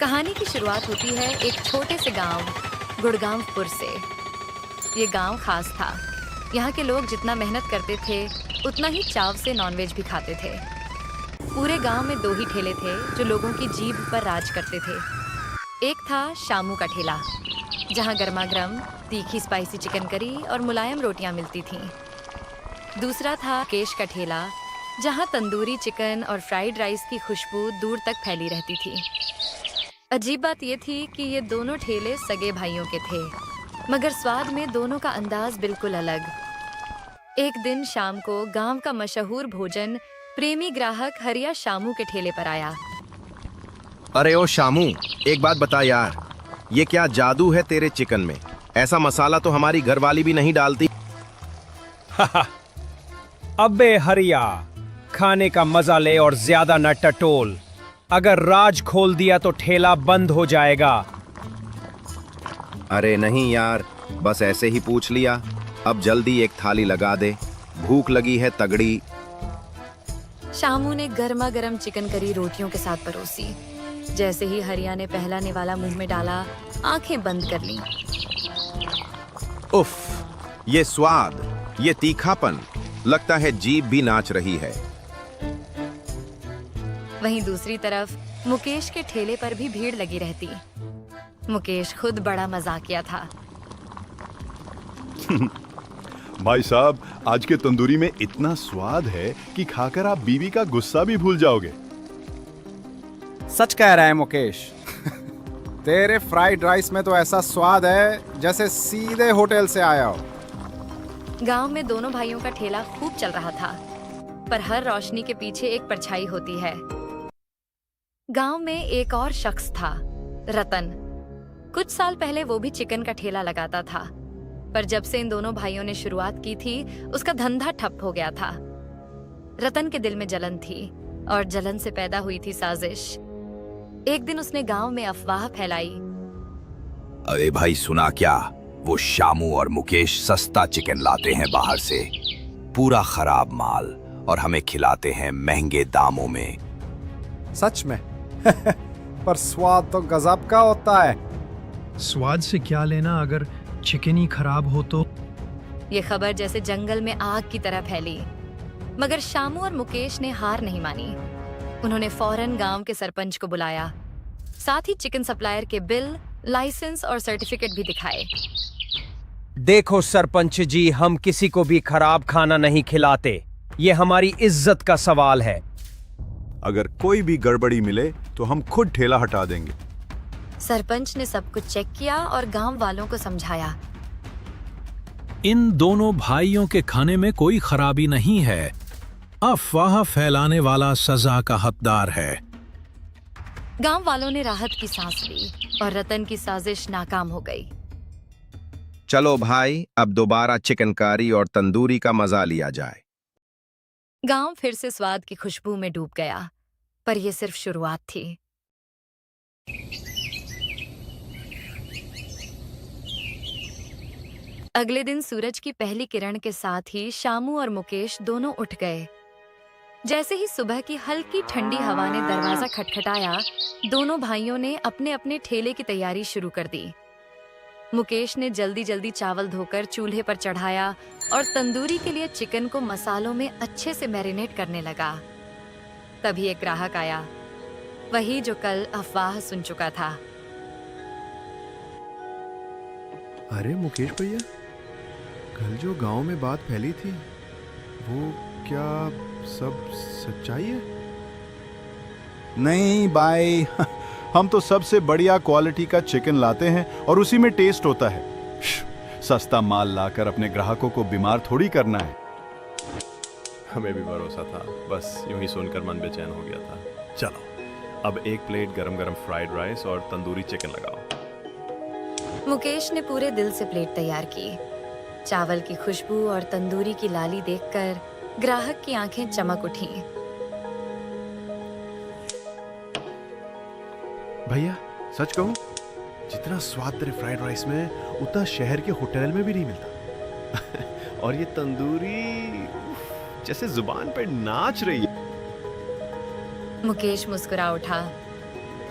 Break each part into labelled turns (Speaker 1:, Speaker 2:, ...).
Speaker 1: कहानी की शुरुआत होती है एक छोटे से गांव गुड़गांवपुर से। ये गांव खास था। यहाँ के लोग जितना मेहनत करते थे उतना ही चाव से नॉनवेज भी खाते थे। पूरे गांव में दो ही ठेले थे जो लोगों की जीभ पर राज करते थे। एक था शामू का ठेला, जहाँ गर्मा गर्म तीखी स्पाइसी चिकन करी और मुलायम रोटियां मिलती थीं। दूसरा था मुकेश का ठेला, जहाँ तंदूरी चिकन और फ्राइड राइस की खुशबू दूर तक फैली रहती थी। अजीब बात यह थी कि ये दोनों ठेले सगे भाइयों के थे, मगर स्वाद में दोनों का अंदाज बिल्कुल अलग। एक दिन शाम को गांव का मशहूर भोजन प्रेमी ग्राहक हरिया शामू के ठेले पर आया।
Speaker 2: अरे ओ शामू, एक बात बता यार, ये क्या जादू है तेरे चिकन में? ऐसा मसाला तो हमारी घरवाली भी नहीं डालती।
Speaker 3: अबे हरिया, खाने का मजा ले और ज्यादा न टटोल। अगर राज खोल दिया तो ठेला बंद हो जाएगा।
Speaker 2: अरे नहीं यार, बस ऐसे ही पूछ लिया। अब जल्दी एक थाली लगा दे, भूख लगी है तगड़ी।
Speaker 1: शामू ने गर्मा गर्म चिकन करी रोटियों के साथ परोसी। जैसे ही हरिया ने पहला निवाला मुंह में डाला, आंखें बंद कर लीं।
Speaker 2: उफ, ये स्वाद, ये तीखापन, लगता है जीभ भी नाच रही है।
Speaker 1: वहीं दूसरी तरफ मुकेश के ठेले पर भी भीड़ लगी रहती। मुकेश खुद बड़ा मजाकिया था।
Speaker 4: भाई साहब, आज के तंदूरी में इतना स्वाद है कि खाकर आप बीवी का गुस्सा भी भूल जाओगे।
Speaker 5: सच कह रहा है मुकेश। तेरे फ्राइड राइस में तो ऐसा स्वाद है जैसे सीधे होटल से आया हो।
Speaker 1: गांव में दोनों भाइयों का ठेला खूब चल रहा था, पर हर रोशनी के पीछे एक परछाई होती है। गांव में एक और शख्स था, रतन। कुछ साल पहले वो भी चिकन का ठेला लगाता था, पर जब से इन दोनों भाइयों ने शुरुआत की थी, उसका धंधा ठप हो गया था। रतन के दिल में जलन थी और जलन से पैदा हुई थी साजिश। एक दिन उसने गांव में अफवाह फैलाई।
Speaker 6: अरे भाई सुना क्या, वो शामू और मुकेश सस्ता चिकन लाते हैं बाहर से, पूरा खराब माल, और हमें खिलाते हैं महंगे दामों में।
Speaker 5: सच में? पर स्वाद तो गजब का होता है।
Speaker 7: स्वाद से क्या लेना अगर चिकन ही खराब हो तो?
Speaker 1: ये खबर जैसे जंगल में आग की तरह फैली, मगर शामू और मुकेश ने हार नहीं मानी। उन्होंने फौरन गांव के सरपंच को बुलाया, साथ ही चिकन सप्लायर के बिल, लाइसेंस और सर्टिफिकेट भी दिखाए।
Speaker 3: देखो सरपंच जी, हम किसी को भी खराब खाना नहीं खिलाते। ये हमारी इज्जत का सवाल है।
Speaker 4: अगर कोई भी गड़बड़ी मिले तो हम खुद ठेला हटा देंगे।
Speaker 1: सरपंच ने सब कुछ चेक किया और गांव वालों को समझाया।
Speaker 8: इन दोनों भाइयों के खाने में कोई खराबी नहीं है। अफवाह फैलाने वाला सजा का हकदार है।
Speaker 1: गांव वालों ने राहत की सांस ली और रतन की साजिश नाकाम हो गई।
Speaker 2: चलो भाई, अब दोबारा चिकनकारी और तंदूरी का मजा लिया जाए।
Speaker 1: गांव फिर से स्वाद की खुशबू में डूब गया, पर यह सिर्फ शुरुआत थी। अगले दिन सूरज की पहली किरण के साथ ही शामू और मुकेश दोनों उठ गए। जैसे ही सुबह की हल्की ठंडी हवा ने दरवाजा खटखटाया, दोनों भाइयों ने अपने अपने ठेले की तैयारी शुरू कर दी। मुकेश ने जल्दी जल्दी चावल धोकर चूल्हे पर चढ़ाया और तंदूरी के लिए चिकन को मसालों में अच्छे से मैरिनेट करने लगा। तभी एक ग्राहक आया, वही जो कल अफवाह सुन चुका था।
Speaker 9: अरे मुकेश भैया, कल जो गांव में बात फैली थी, वो क्या सब सच्चाई है?
Speaker 4: नहीं भाई, हम तो सबसे बढ़िया क्वालिटी का चिकन लाते हैं और उसी में टेस्ट होता है। सस्ता माल लाकर अपने ग्राहकों को बीमार थोड़ी करना है।
Speaker 9: हमें भी भरोसा था, बस यूं ही सुनकर मन बेचैन हो गया था। चलो, अब एक प्लेट गरम गरम फ्राइड राइस और तंदूरी चिकन लगाओ।
Speaker 1: मुकेश ने पूरे दिल से प्लेट तैयार की। चावल की खुशबू और तंदूरी की लाली देखकर ग्राहक की आंखें चमक उठी।
Speaker 9: भैया सच कहूं, जितना स्वाद तेरे फ्राइड राइस में, उतना शहर के होटल में भी नहीं मिलता। और ये तंदूरी जैसे जुबान पर नाच रही है।
Speaker 1: मुकेश मुस्कुरा उठा।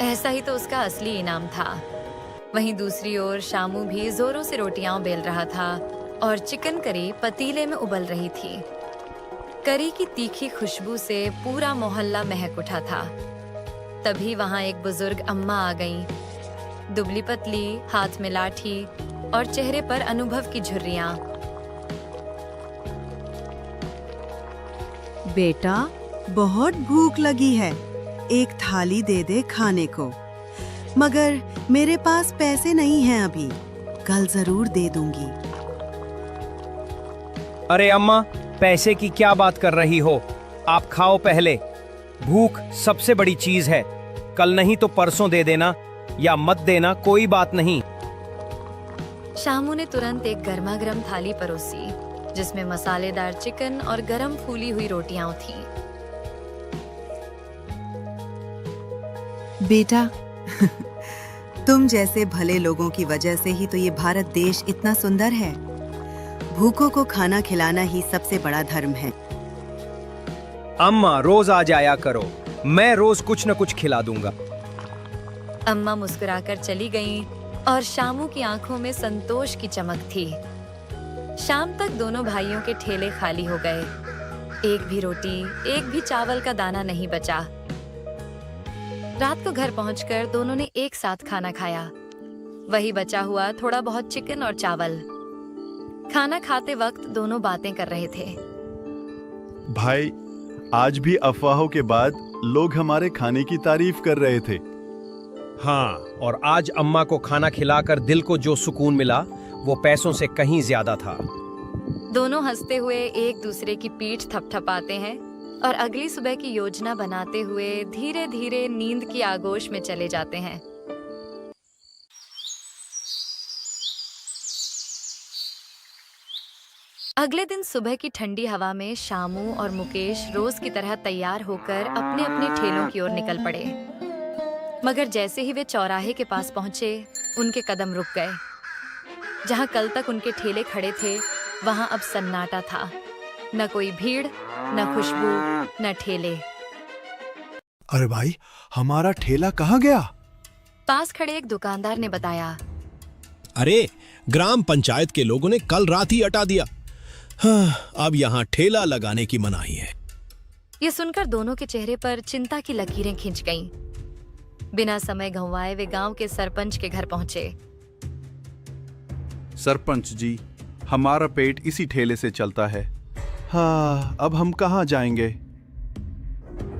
Speaker 1: ऐसा ही तो उसका असली इनाम था। वहीं दूसरी ओर शामू भी जोरों से रोटियां बेल रहा था और चिकन करी पतीले में उबल रही थी। करी की तीखी खुशबू से पूरा मोहल्ला महक उठा था। तभी वहां एक बुजुर्ग अम्मा आ गईं, दुबली पतली, हाथ में लाठी और चेहरे पर अनुभव की झुर्रियां।
Speaker 10: बेटा, बहुत भूख लगी है, एक थाली दे दे खाने को। मगर मेरे पास पैसे नहीं हैं अभी, कल जरूर दे दूंगी।
Speaker 3: अरे अम्मा, पैसे की क्या बात कर रही हो? आप खाओ पहले। भूख सबसे बड़ी चीज है। कल नहीं तो परसों दे देना या मत देना, कोई बात नहीं।
Speaker 1: शामू ने तुरंत एक गर्मा गर्म थाली परोसी जिसमें मसालेदार चिकन और गरम फूली हुई रोटियां थीं।
Speaker 10: बेटा, तुम जैसे भले लोगों की वजह से ही तो ये भारत देश इतना सुंदर है। भूखों को खाना खिलाना ही सबसे बड़ा धर्म है।
Speaker 3: अम्मा, रोज आ जाया करो, मैं रोज कुछ न कुछ खिला दूंगा।
Speaker 1: अम्मा मुस्कुराकर चली गईं और शामू की आंखों में संतोष की चमक थी। शाम तक दोनों भाइयों के ठेले खाली हो गए। एक भी रोटी, एक भी चावल का दाना नहीं बचा। रात को घर पहुंचकर दोनों ने एक साथ खाना खाया। वही बचा हुआ थोड़ा बहुत चिकन और चावल। खाना खाते वक्त दोनों बातें कर रहे थे।
Speaker 4: भाई, आज भी अफवाहों के बाद लोग हमारे खाने की तारीफ कर रहे थे।
Speaker 3: हाँ, और आज अम्मा को खाना खिलाकर दिल को जो सुकून मिला वो पैसों से कहीं ज्यादा था।
Speaker 1: दोनों हंसते हुए एक दूसरे की पीठ थपथपाते हैं और अगली सुबह की योजना बनाते हुए धीरे धीरे नींद की आगोश में चले जाते हैं। अगले दिन सुबह की ठंडी हवा में शामू और मुकेश रोज की तरह तैयार होकर अपने अपने ठेलों की ओर निकल पड़े। मगर जैसे ही वे चौराहे के पास पहुंचे, उनके कदम रुक गए। जहां कल तक उनके ठेले खड़े थे, वहां अब सन्नाटा था। न कोई भीड़, न खुशबू, न ठेले।
Speaker 4: अरे भाई, हमारा ठेला कहाँ गया?
Speaker 1: पास खड़े एक दुकानदार ने बताया।
Speaker 8: अरे, ग्राम पंचायत के लोगों ने कल रात ही हटा दिया। हाँ, अब यहाँ ठेला लगाने की मनाही है।
Speaker 1: ये सुनकर दोनों के चेहरे पर चिंता की लकीरें खिंच गईं। बिना समय गंवाए वे गांव के सरपंच के घर पहुंचे।
Speaker 4: सरपंच जी, हमारा पेट इसी ठेले से चलता है। हाँ, अब हम कहाँ जाएंगे?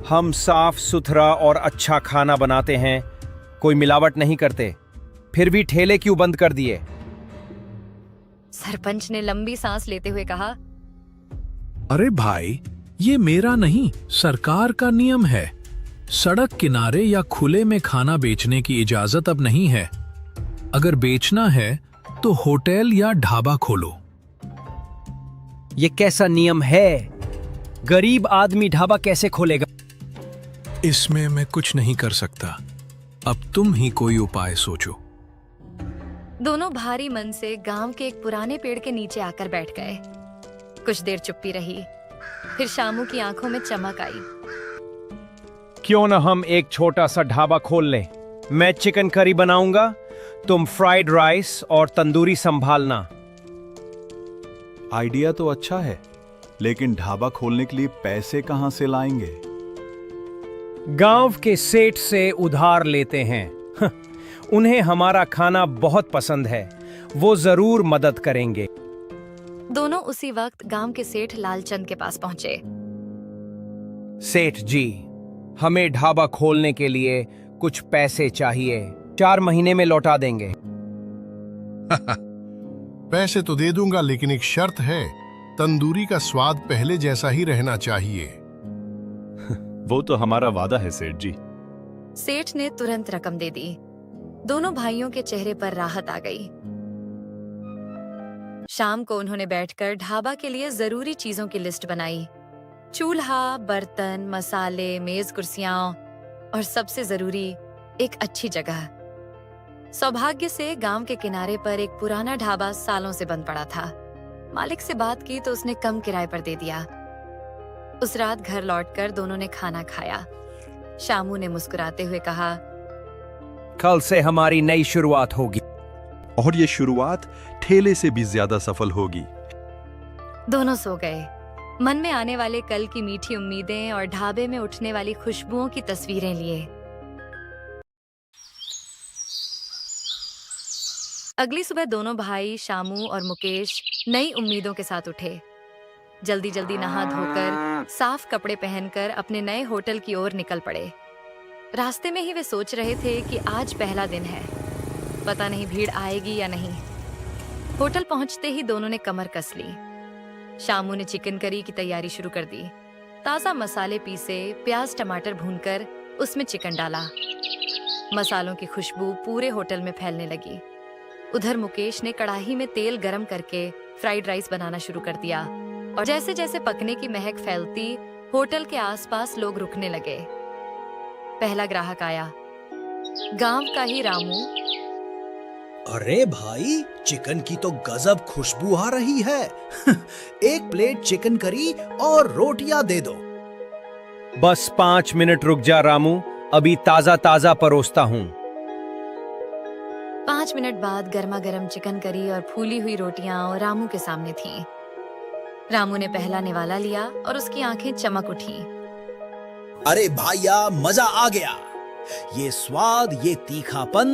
Speaker 3: हम साफ सुथरा और अच्छा खाना बनाते हैं, कोई मिलावट नहीं करते, फिर भी ठेले क्यों बंद कर दिए?
Speaker 1: सरपंच ने लंबी सांस लेते हुए कहा,
Speaker 8: अरे भाई, ये मेरा नहीं, सरकार का नियम है। सड़क किनारे या खुले में खाना बेचने की इजाजत अब नहीं है। अगर बेचना है तो होटल या ढाबा खोलो।
Speaker 3: ये कैसा नियम है? गरीब आदमी ढाबा कैसे खोलेगा?
Speaker 8: इसमें मैं कुछ नहीं कर सकता। अब तुम ही कोई उपाय सोचो।
Speaker 1: दोनों भारी मन से गांव के एक पुराने पेड़ के नीचे आकर बैठ गए। कुछ देर चुप्पी रही, फिर शामू की आंखों में चमक आई।
Speaker 3: क्यों न हम एक छोटा सा ढाबा खोल लें? मैं चिकन करी बनाऊंगा, तुम फ्राइड राइस और तंदूरी संभालना।
Speaker 4: आइडिया तो अच्छा है, लेकिन ढाबा खोलने के लिए पैसे कहाँ से लाएंगे?
Speaker 3: गांव के सेठ से उधार लेते हैं। उन्हें हमारा खाना बहुत पसंद है, वो जरूर मदद करेंगे।
Speaker 1: दोनों उसी वक्त गांव के सेठ लालचंद के पास पहुंचे।
Speaker 3: सेठ जी, हमें ढाबा खोलने के लिए कुछ पैसे चाहिए, 4 महीने में लौटा देंगे।
Speaker 11: पैसे तो दे दूंगा, लेकिन एक शर्त है, तंदूरी का स्वाद पहले जैसा ही रहना चाहिए।
Speaker 9: वो तो हमारा वादा है सेठ जी।
Speaker 1: सेठ ने तुरंत रकम दे दी। दोनों भाइयों के चेहरे पर राहत आ गई। शाम को उन्होंने बैठकर ढाबा के लिए जरूरी चीजों की लिस्ट बनाई। चूल्हा, बर्तन, मसाले, मेज कुर्सियां और सबसे जरूरी एक अच्छी जगह। सौभाग्य से गांव के किनारे पर एक पुराना ढाबा सालों से बंद पड़ा था। मालिक से बात की तो उसने कम किराए पर दे दिया। उस रात घर लौटकर दोनों ने खाना खाया। शामू ने मुस्कुराते हुए कहा,
Speaker 3: कल से हमारी नई शुरुआत होगी।
Speaker 4: और ये शुरुआत ठेले से भी ज्यादा सफल होगी।
Speaker 1: दोनों सो गए, मन में आने वाले कल की मीठी उम्मीदें और ढाबे में उठने वाली खुशबुओं की तस्वीरें लिए। अगली सुबह दोनों भाई शामू और मुकेश नई उम्मीदों के साथ उठे। जल्दी जल्दी नहा धोकर साफ कपड़े पहनकर अपने नए होटल की ओर निकल पड़े। रास्ते में ही वे सोच रहे थे कि आज पहला दिन है, पता नहीं भीड़ आएगी या नहीं। होटल पहुंचते ही दोनों ने कमर कस ली। शामू ने चिकन करी की तैयारी शुरू कर दी। ताज़ा मसाले पीसे, प्याज टमाटर भूनकर उसमें चिकन डाला। मसालों की खुशबू पूरे होटल में फैलने लगी। उधर मुकेश ने कढ़ाई में तेल गरम करके फ्राइड राइस बनाना शुरू कर दिया और जैसे जैसे पकने की महक फैलती, होटल के आसपास लोग रुकने लगे। पहला ग्राहक आया, गांव का ही रामू।
Speaker 12: अरे भाई, चिकन की तो गजब खुशबू आ रही है। एक प्लेट चिकन करी और रोटियां दे दो।
Speaker 3: बस 5 मिनट रुक जा रामू, अभी ताजा ताजा परोसता हूँ।
Speaker 1: 5 मिनट बाद गर्मा गर्म चिकन करी और फूली हुई रोटियां रामू के सामने थीं। रामू ने पहला निवाला लिया और उसकी आंखें चमक उठी।
Speaker 12: अरे भाइया, मजा आ गया। ये स्वाद, ये तीखापन,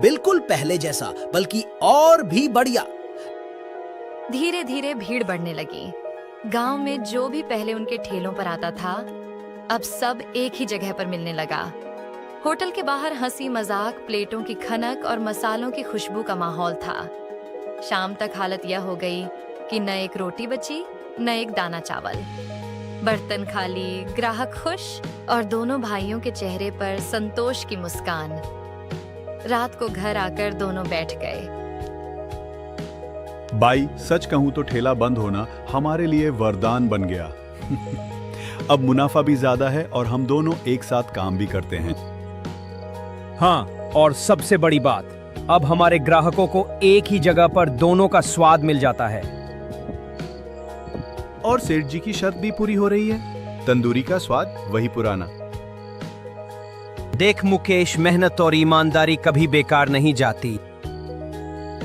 Speaker 12: बिल्कुल पहले जैसा, बल्कि और भी बढ़िया।
Speaker 1: धीरे धीरे भीड़ बढ़ने लगी। गांव में जो भी पहले उनके ठेलों पर आता था, अब सब एक ही जगह पर मिलने लगा। होटल के बाहर हंसी मजाक, प्लेटों की खनक और मसालों की खुशबू का माहौल था। शाम तक हालत यह हो गई कि न एक रोटी बची, न एक दाना चावल। बर्तन खाली, ग्राहक खुश और दोनों भाइयों के चेहरे पर संतोष की मुस्कान। रात को घर आकर दोनों बैठ गए।
Speaker 4: भाई, सच कहूं तो ठेला बंद होना हमारे लिए वरदान बन गया। अब मुनाफा भी ज्यादा है और हम दोनों एक साथ काम भी करते हैं।
Speaker 3: हाँ, और सबसे बड़ी बात, अब हमारे ग्राहकों को एक ही जगह पर दोनों का स्वाद मिल जाता है।
Speaker 4: और सेठ जी की शर्त भी पूरी हो रही है, तंदूरी का स्वाद वही पुराना।
Speaker 3: देख मुकेश, मेहनत और ईमानदारी कभी बेकार नहीं जाती।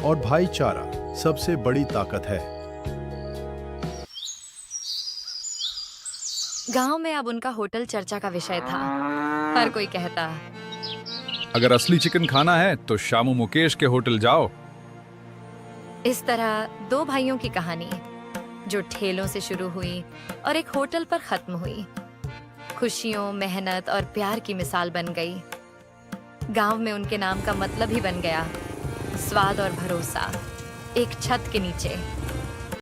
Speaker 4: और भाईचारा सबसे बड़ी ताकत है।
Speaker 1: गांव में अब उनका होटल चर्चा का विषय था। हर कोई कहता,
Speaker 13: अगर असली चिकन खाना है तो शामू मुकेश के होटल जाओ।
Speaker 1: इस तरह 2 भाइयों की कहानी जो ठेलों से शुरू हुई और एक होटल पर खत्म हुई, खुशियों, मेहनत और प्यार की मिसाल बन गई। गांव में उनके नाम का मतलब ही बन गया, स्वाद और भरोसा एक छत के नीचे।